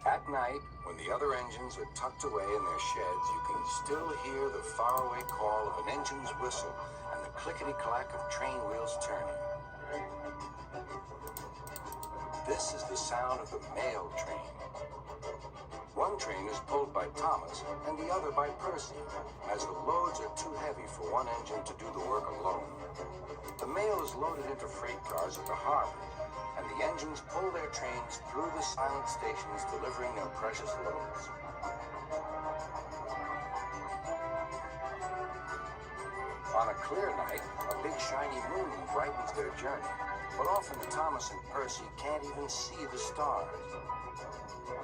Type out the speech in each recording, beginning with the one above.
At night, when the other engines are tucked away in their sheds, you can still hear the faraway call of an engine's whistle and the clickety-clack of train wheels turning. This is the sound of the mail train. One train is pulled by Thomas and the other by Percy, as the loads are too heavy for one engine to do the work alone. The mail is loaded into freight cars at the harbor, and the engines pull their trains through the silent stations delivering their precious loads. On a clear night, a big shiny moon brightens their journey, but often Thomas and Percy can't even see the stars.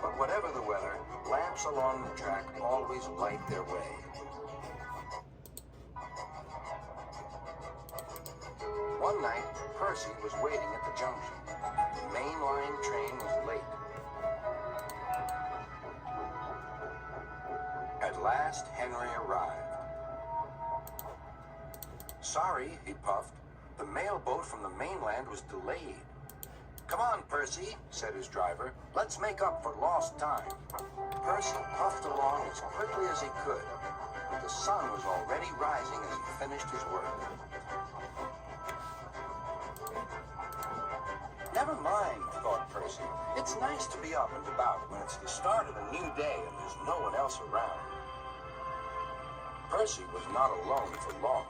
But whatever the weather, lamps along the track always light their way. One night, Percy was waiting at the junction. The main line train was late. At last, Henry arrived. Sorry, he puffed. The mail boat from the mainland was delayed. Come on, Percy, said his driver. Let's make up for lost time. Percy puffed along as quickly as he could, but the sun was already rising as he finished his work. Never mind, thought Percy. It's nice to be up and about when it's the start of a new day and there's no one else around. Percy was not alone for long.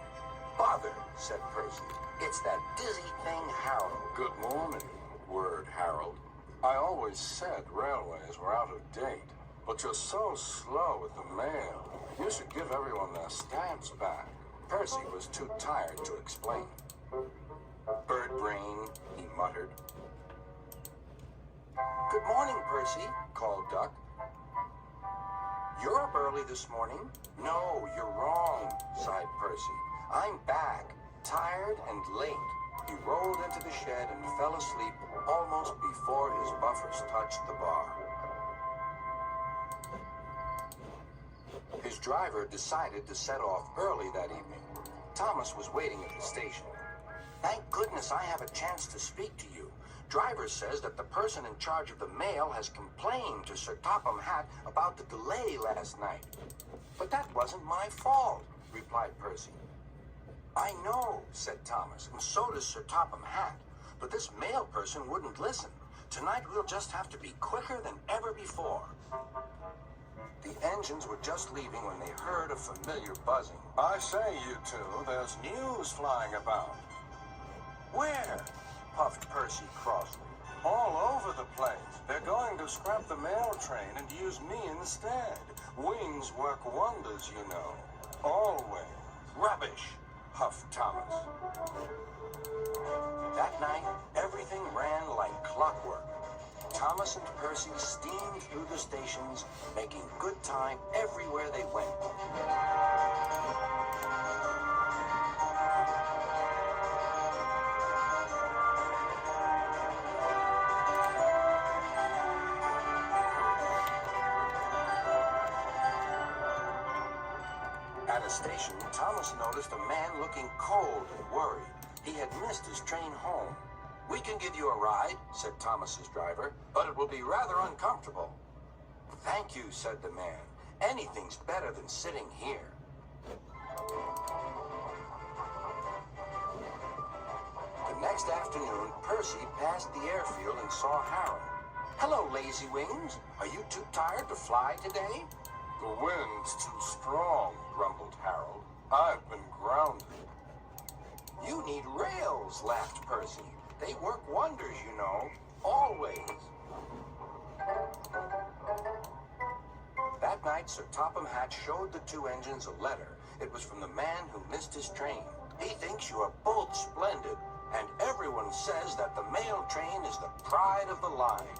Bother, said Percy. It's that dizzy thing, Harold. Good morning, word Harold. I always said railways were out of date, but you're so slow with the mail. You should give everyone their stamps back. Percy was too tired to explain. Bird brain, he muttered. Good morning, Percy, called Duck. You're up early this morning? No, you're wrong, sighed Percy. I'm back, tired and late. He rolled into the shed and fell asleep almost before his buffers touched the bar. His driver decided to set off early that evening. Thomas was waiting at the station. Thank goodness I have a chance to speak to you. Driver says that the person in charge of the mail has complained to Sir Topham Hatt about the delay last night. But that wasn't my fault, replied Percy. I know, said Thomas, and so does Sir Topham Hatt. But this mail person wouldn't listen. Tonight we'll just have to be quicker than ever before. The engines were just leaving when they heard a familiar buzzing. I say, you two, there's news flying about. Where? Puffed Percy crossly. All over the place. They're going to scrap the mail train and use me instead. Wings work wonders, you know. Always. Rubbish, huffed Thomas. That night, everything ran like clockwork. Thomas and Percy steamed through the stations, making good time everywhere they went. At a station, Thomas noticed a man looking cold and worried. He had missed his train home. We can give you a ride, said Thomas's driver, but it will be rather uncomfortable. Thank you, said the man. Anything's better than sitting here. The next afternoon, Percy passed the airfield and saw Harold. Hello, lazy wings. Are you too tired to fly today? The wind's too strong, grumbled Harold. I've been grounded. You need rails, laughed Percy. They work wonders, you know. Always. That night, Sir Topham Hatt showed the two engines a letter. It was from the man who missed his train. He thinks you are both splendid, and everyone says that the mail train is the pride of the line.